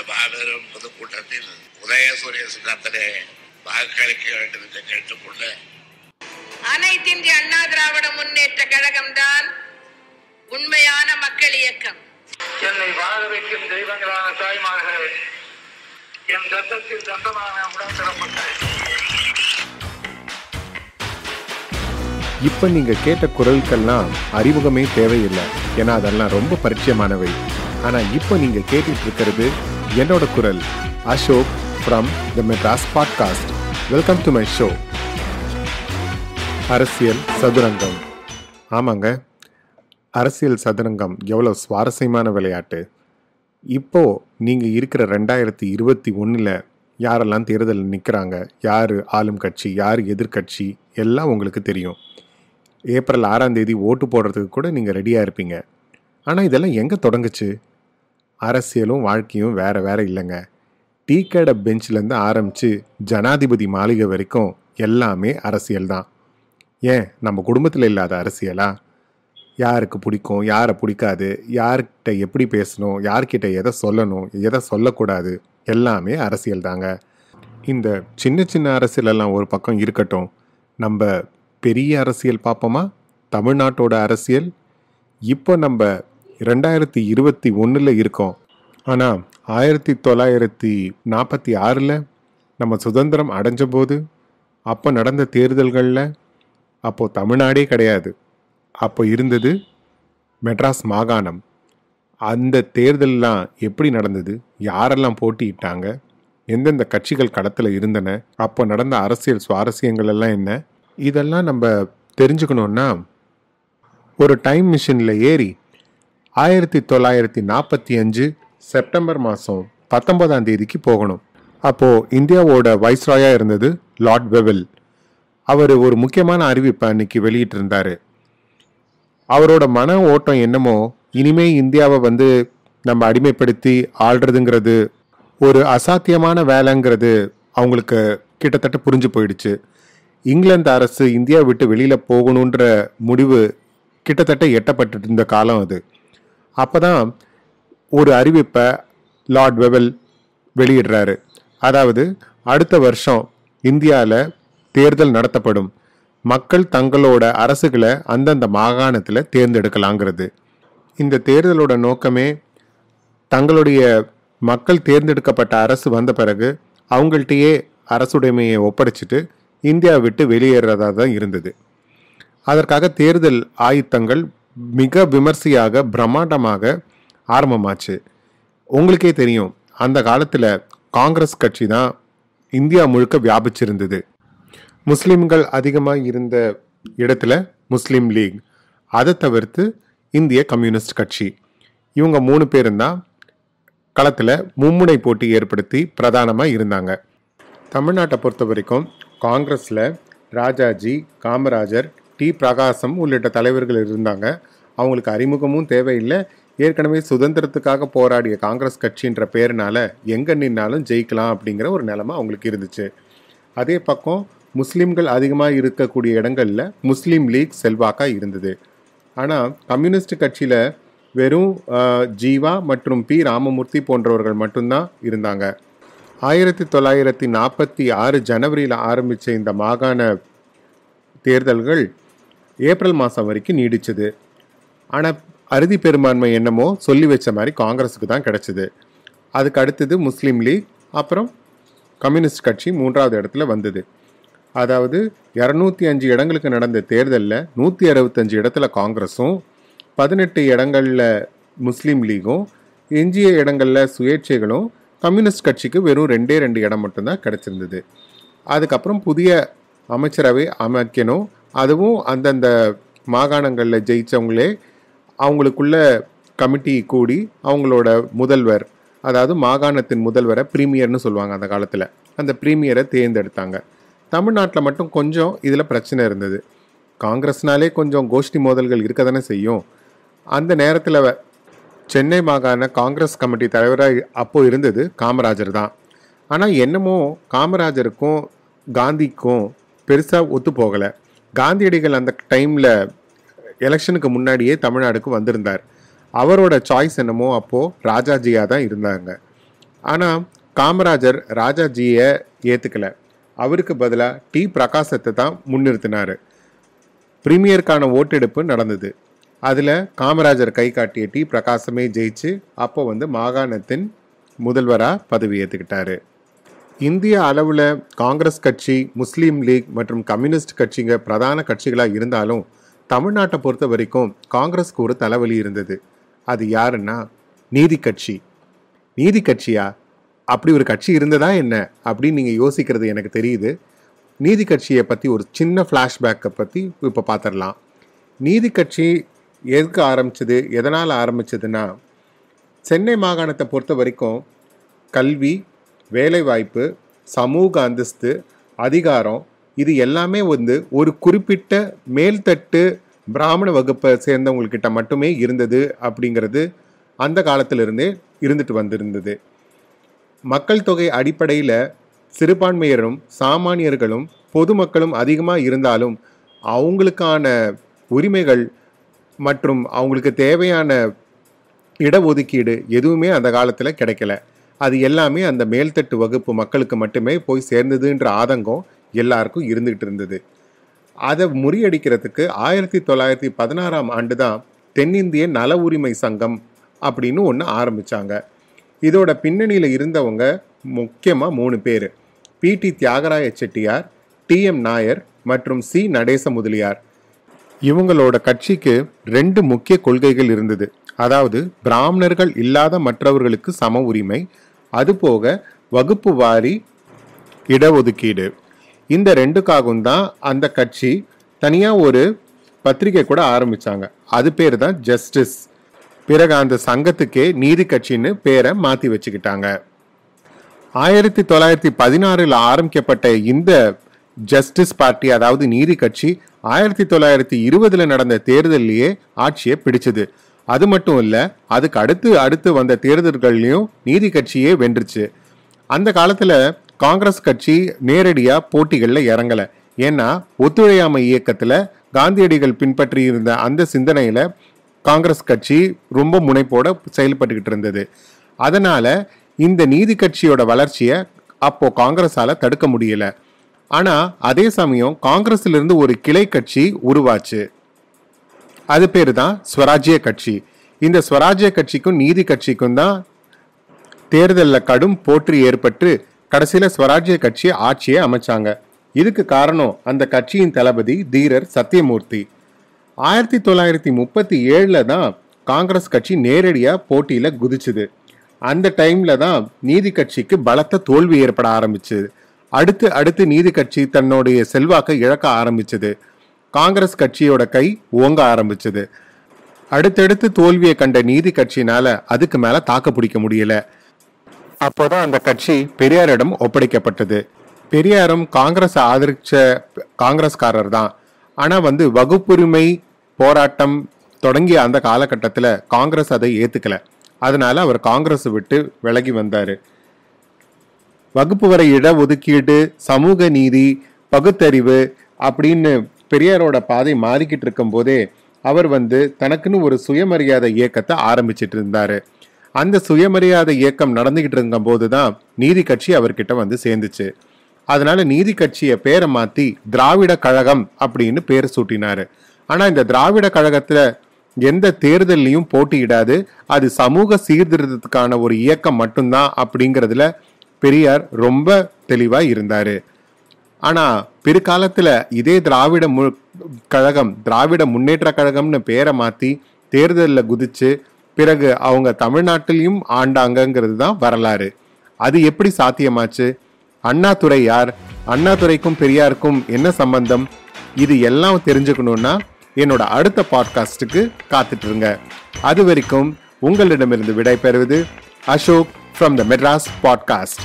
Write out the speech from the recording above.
மாபெரும் பொதுக்கூட்டத்தில் உதயசூரிய சின்னத்திலே வாக்களிக்க வேண்டும் என்று கேட்டுக்கொள்ள அனைத்து இந்திய அண்ணா திராவிட முன்னேற்ற கழகம்தான் உண்மையான மக்கள் இயக்கம். என்னை வாழ வைக்கும் தெய்வங்களான தாய்மார்களே, என் ரத்தத்தில் ரத்தமான உடன்பிறப்பட்ட இப்போ நீங்கள் கேட்ட குரல்கள்லாம் அறிமுகமே தேவையில்லை, ஏன்னா அதெல்லாம் ரொம்ப பரிச்சயமானவை. ஆனால் இப்போ நீங்கள் கேட்டுட்டு இருக்கிறது என்னோட குரல், Ashok from the Madras podcast. Welcome to my show. அரசியல் சதுரங்கம். ஆமாங்க, அரசியல் சதுரங்கம் எவ்வளோ சுவாரஸ்யமான விளையாட்டு. இப்போது நீங்கள் இருக்கிற 2021 யாரெல்லாம் தேர்தலில் நிற்கிறாங்க, யார் ஆளும் கட்சி, யார் எதிர்கட்சி எல்லாம் உங்களுக்கு தெரியும். ஏப்ரல் 6 ஓட்டு போடுறதுக்கு கூட நீங்கள் ரெடியாக இருப்பீங்க. ஆனால் இதெல்லாம் எங்கே தொடங்குச்சு? அரசியலும் வாழ்க்கையும் வேறு வேறு இல்லைங்க. டீ கடை பெஞ்சிலேருந்து ஆரம்பித்து ஜனாதிபதி மாளிகை வரைக்கும் எல்லாமே அரசியல் தான். ஏன் நம்ம குடும்பத்தில் இல்லாத அரசியலா? யாருக்கு பிடிக்கும், யாரை பிடிக்காது, யார்கிட்ட எப்படி பேசணும், யார்கிட்ட எதை சொல்லணும், எதை சொல்லக்கூடாது, எல்லாமே அரசியல் தாங்க. இந்த சின்ன சின்ன அரசியலெல்லாம் ஒரு பக்கம் இருக்கட்டும், நம்ம பெரிய அரசியல் பார்ப்போமா? தமிழ்நாட்டோட அரசியல். இப்போ நம்ம 2021 இருக்கோம். ஆனால் 1946 நம்ம சுதந்திரம் அடைஞ்ச போது அப்போ நடந்த தேர்தல்களில் அப்போது தமிழ்நாடே கிடையாது. அப்போ இருந்தது மெட்ராஸ் மாகாணம். அந்த தேர்தலெலாம் எப்படி நடந்தது, யாரெல்லாம் போட்டியிட்டாங்க, எந்தெந்த கட்சிகள் களத்தில் இருந்தன, அப்போ நடந்த அரசியல் சுவாரஸ்யங்கள் எல்லாம் என்ன, இதெல்லாம் நம்ம தெரிஞ்சுக்கணுன்னா ஒரு டைம் மிஷினில் ஏறி 1945 செப்டம்பர் மாதம் 19 போகணும். அப்போது இந்தியாவோட வைஸ்ராயாக இருந்தது லார்ட் வெவல். அவர் ஒரு முக்கியமான அறிவிப்பை அன்னைக்கு வெளியிட்டிருந்தார். அவரோட மன ஓட்டம் என்னமோ, இனிமே இந்தியாவை நம்ம அடிமைப்படுத்தி ஆள்றதுங்கிறது ஒரு அசாத்தியமான வேலைங்கிறது அவங்களுக்கு கிட்டத்தட்ட புரிஞ்சு போயிடுச்சு. இங்கிலாந்து அரசு இந்தியா விட்டு வெளியில் போகணுன்ற முடிவு கிட்டத்தட்ட எட்டப்பட்டு இருந்த காலம் அது. அப்போ தான் ஒரு அறிவிப்பை லார்ட் வெவல் வெளியிடுறாரு. அதாவது அடுத்த வருஷம் இந்தியாவில் தேர்தல் நடத்தப்படும், மக்கள் தங்களோட அரசுகளை அந்தந்த மாகாணத்தில் தேர்ந்தெடுக்கலாங்கிறது. இந்த தேர்தலோட நோக்கமே தங்களுடைய மக்கள் தேர்ந்தெடுக்கப்பட்ட அரசு வந்த பிறகு அவங்கள்ட்டையே அரசுடைமையை ஒப்படைச்சிட்டு இந்தியா விட்டு வெளியேறதா தான் இருந்தது. அதற்காக தேர்தல் ஆயத்தங்கள் மிக விமர்சையாக பிரம்மாண்டமாக ஆரம்பமாச்சு. உங்களுக்கே தெரியும், அந்த காலத்தில் காங்கிரஸ் கட்சி தான் இந்தியா முழுக்க வியாபிச்சிருந்தது. முஸ்லீம்கள் அதிகமாக இருந்த இடத்துல முஸ்லீம் லீக், அதை தவிர்த்து இந்திய கம்யூனிஸ்ட் கட்சி, இவங்க 3 பேரும் தான் களத்தில் மும்முனை போட்டி ஏற்படுத்தி பிரதானமாக இருந்தாங்க. தமிழ்நாட்டை பொறுத்த வரைக்கும் காங்கிரஸில் ராஜாஜி, காமராஜர், டி பிரகாசம் உள்ளிட்ட தலைவர்கள் இருந்தாங்க. அவங்களுக்கு அறிமுகமும் தேவையில்லை. ஏற்கனவே சுதந்திரத்துக்காக போராடிய காங்கிரஸ் கட்சின்ற பேருனால எங்கே நின்னாலும் ஜெயிக்கலாம் அப்படிங்கிற ஒரு நிலைமை அவங்களுக்கு இருந்துச்சு. அதே பக்கம் முஸ்லீம்கள் அதிகமாக இருக்கக்கூடிய இடங்களில் முஸ்லீம் லீக் செல்வாக்காக இருந்தது. ஆனால் கம்யூனிஸ்ட் கட்சியில் வெறும் ஜீவா மற்றும் பி ராமமூர்த்தி போன்றவர்கள் மட்டும்தான் இருந்தாங்க. 1946 ஜனவரியில் ஆரம்பித்த இந்த மாகாண தேர்தல்கள் ஏப்ரல் மாதம் வரைக்கும் நீடிச்சது. ஆனால் அறுதி பெரும்பான்மை என்னமோ சொல்லி வச்ச மாதிரி காங்கிரஸுக்கு தான் கிடச்சிது. அதுக்கு அடுத்தது முஸ்லீம் லீக், அப்புறம் கம்யூனிஸ்ட் கட்சி 3வது இடத்துல வந்தது. அதாவது 205 இடங்களுக்கு நடந்த தேர்தலில் 165 இடத்துல காங்கிரஸும், 18 இடங்களில் முஸ்லீம் லீகும், எஞ்சிய இடங்களில் சுயேட்சைகளும், கம்யூனிஸ்ட் கட்சிக்கு வெறும் 2 இடம் மட்டும்தான் கிடச்சிருந்தது. அதுக்கப்புறம் புதிய அமைச்சரவை அமைக்கணும். அதுவும் அந்தந்த மாகாணங்களில் ஜெயித்தவங்களே அவங்களுக்குள்ள கமிட்டி கூடி அவங்களோட முதல்வர், அதாவது மாகாணத்தின் முதல்வரை பிரீமியர்னு சொல்லுவாங்க அந்த காலத்தில், அந்த பிரீமியரை தேர்ந்தெடுத்தாங்க. தமிழ்நாட்டில் மட்டும் கொஞ்சம் இதில் பிரச்சனை இருந்தது. காங்கிரஸ்னாலே கொஞ்சம் கோஷ்டி மோதல்கள் இருக்க தானே செய்யும். அந்த நேரத்தில் சென்னை மாகாண காங்கிரஸ் கமிட்டி தலைவராக அப்போது இருந்தது காமராஜர் தான். ஆனால் என்னமோ காமராஜருக்கும் காந்திக்கும் பெருசாக ஒத்து போகலை. காந்தியடிகள் அந்த டைமில் எலெக்ஷனுக்கு முன்னாடியே தமிழ்நாடுக்கு வந்திருந்தார். அவரோட சாய்ஸ் என்னமோ அப்போது ராஜாஜியாக தான் இருந்தாங்க. ஆனால் காமராஜர் ராஜாஜியை ஏற்றுக்கலை. அவருக்கு பதிலாக டி பிரகாசத்தை தான் முன்னிறுத்தினார். பிரீமியருக்கான ஓட்டெடுப்பு நடந்தது. அதில் காமராஜர் கை காட்டிய டி பிரகாசமே ஜெயிச்சு அப்போ மாகாணத்தின் முதல்வராக பதவி ஏற்றுக்கிட்டாரு. இந்திய அளவில் காங்கிரஸ் கட்சி, முஸ்லீம் லீக் மற்றும் கம்யூனிஸ்ட் கட்சிங்க பிரதான கட்சிகளாக இருந்தாலும் தமிழ்நாட்டை பொறுத்த வரைக்கும் காங்கிரஸ்க்கு ஒரு தலைவலி இருந்தது. அது யாருன்னா நீதி கட்சி. நீதி கட்சியா? அப்படி ஒரு கட்சி இருந்ததா என்ன அப்படின்னு நீங்கள் யோசிக்கிறது எனக்கு தெரியுது. நீதி கட்சியை பற்றி ஒரு சின்ன ஃப்ளாஷ்பேக்கை பற்றி இப்போ பார்த்துடலாம். நீதி கட்சி எதுக்கு ஆரம்பிச்சது, எதனால் ஆரம்பிச்சதுன்னா, சென்னை மாகாணத்தை பொறுத்த வரைக்கும் கல்வி, வேலைவாய்ப்பு, சமூக அந்தஸ்து, அதிகாரம் இது எல்லாமே ஒரு குறிப்பிட்ட மேல்தட்டு பிராமண வகுப்பை சேர்ந்தவங்கக்கிட்ட மட்டுமே இருந்தது அப்படிங்கிறது அந்த காலத்திலிருந்தே இருந்துட்டு வந்திருந்தது. மக்கள் தொகை அடிப்படையில் சிறுபான்மையரும் சாமானியர்களும் பொதுமக்களும் அதிகமாக இருந்தாலும் அவங்களுக்கான உரிமைகள் மற்றும் அவங்களுக்கு தேவையான இடஒதுக்கீடு எதுவுமே அந்த காலத்தில் கிடைக்கல. அது எல்லாமே அந்த மேல்தட்டு வகுப்பு மக்களுக்கு மட்டுமே போய் சேர்ந்ததுன்ற ஆதங்கம் எல்லாருக்கும் இருந்துகிட்டு இருந்தது. அதை முறியடிக்கிறதுக்கு 1916ஆம் ஆண்டு தான் தென்னிந்திய நல உரிமை சங்கம் அப்படின்னு ஒன்று ஆரம்பித்தாங்க. இதோட பின்னணியில் இருந்தவங்க முக்கியமாக 3 பேர்: பி.டி. தியாகராய செட்டியார், டி.எம். நாயர் மற்றும் சி. நடேச முதலியார். இவங்களோட கட்சிக்கு 2 முக்கிய கொள்கைகள் இருந்தது. அதாவது பிராமணர்கள் இல்லாத மற்றவர்களுக்கு சம உரிமை, அதுபோக வகுப்பு வாரி இடஒதுக்கீடு. இந்த 2க்காகவும் தான் அந்த கட்சி தனியாக ஒரு பத்திரிகை கூட ஆரம்பித்தாங்க. அது பேர் தான் ஜஸ்டிஸ். பிறகு அந்த சங்கத்துக்கே நீதி கட்சின்னு பேரை மாற்றி வச்சுக்கிட்டாங்க. 1916 ஆரம்பிக்கப்பட்ட இந்த ஜஸ்டிஸ் பார்ட்டி, அதாவது நீதி கட்சி, 1920 நடந்த தேர்தலையே ஆட்சியை பிடிச்சது. அது மட்டும் இல்லை, அதுக்கு அடுத்து வந்த தேர்தல்கள்லையும் நீதி கட்சியே வென்றுச்சு. அந்த காலத்தில் காங்கிரஸ் கட்சி நேரடியாக போட்டிகளில் இறங்கலை. ஏன்னா ஒத்துழையாமை இயக்கத்தில் காந்தியடிகள் பின்பற்றி இருந்த அந்த சிந்தனையில் காங்கிரஸ் கட்சி ரொம்ப முனைப்போட செயல்பட்டுக்கிட்டு இருந்தது. அதனால் இந்த நீதி கட்சியோட வளர்ச்சியை அப்போ காங்கிரஸால் தடுக்க முடியல. ஆனால் அதே சமயம் காங்கிரஸிலிருந்து ஒரு கிளை கட்சி உருவாச்சு. அது பேர் தான் ஸ்வராஜ்ய கட்சி. இந்த ஸ்வராஜ்ய கட்சிக்கும் நீதி கட்சிக்கும் தான் தேர்தலில் கடும் போட்டி ஏற்பட்டு கடைசியில் ஸ்வராஜ்ய கட்சி ஆட்சியை அமைச்சாங்க. இதுக்கு காரணம் அந்த கட்சியின் தளபதி தீரர் சத்தியமூர்த்தி. 1937 தான் காங்கிரஸ் கட்சி நேரடியாக போட்டியில் குதிச்சுது. அந்த டைமில் தான் நீதி கட்சிக்கு பலத்த தோல்வி ஏற்பட ஆரம்பிச்சது. அடுத்து நீதி கட்சி தன்னுடைய செல்வாக்கை இழக்க ஆரம்பிச்சது. காங்கிரஸ் கட்சியோட கை ஓங்க ஆரம்பிச்சது. அடுத்தடுத்து தோல்வியை கண்ட நீதி கட்சினால அதுக்கு மேலே தாக்கு பிடிக்க முடியல. அப்போதான் அந்த கட்சி பெரியாரிடம் ஒப்படைக்கப்பட்டது. பெரியாரும் காங்கிரஸ் ஆதரிச்ச காங்கிரஸ்காரர் தான். ஆனால் வகுப்புரிமை போராட்டம் தொடங்கிய அந்த காலகட்டத்தில் காங்கிரஸ் அதை ஏற்றுக்கல. அதனால அவர் காங்கிரஸை விட்டு விலகி வந்தார். வகுப்பு வரை இடஒதுக்கீடு, சமூக நீதி, பகுத்தறிவு அப்படின்னு பெரியாரோட பாதை மாறிக்கிட்டு இருக்கும் போதே அவர் தனக்குன்னு ஒரு சுயமரியாதை இயக்கத்தை ஆரம்பிச்சிட்டு இருந்தார். அந்த சுயமரியாதை இயக்கம் நடந்துகிட்டு இருக்கும் போது தான் நீதி கட்சி அவர்கிட்ட சேர்ந்துச்சு. அதனால நீதி கட்சியை பேரை மாற்றி திராவிட கழகம் அப்படின்னு பேர் சூட்டினாரு. ஆனால் இந்த திராவிட கழகத்தில் எந்த தேர்தலையும் போட்டியிடாது, அது சமூக சீர்திருத்தத்துக்கான ஒரு இயக்கம் மட்டும்தான் அப்படிங்கிறதுல பெரியார் ரொம்ப தெளிவாக இருந்தார். ஆனால் பிற்காலத்தில் இதே கழகம் திராவிட முன்னேற்ற கழகம்னு பேரை மாற்றி தேர்தலில் குதிச்சு பிறகு அவங்க தமிழ்நாட்டிலையும் ஆண்டாங்கங்கிறது தான் வரலாறு. அது எப்படி சாத்தியமாச்சு? அண்ணாதுரை யார்? அண்ணாதுரைக்கும் பெரியாருக்கும் என்ன சம்பந்தம்? இது எல்லாம் தெரிஞ்சுக்கணும்னா என்னோட அடுத்த பாட்காஸ்டுக்கு காத்துட்டு இருங்க. அது வரைக்கும் உங்களிடமிருந்து விடை பெறுவது Ashok from the Madras podcast.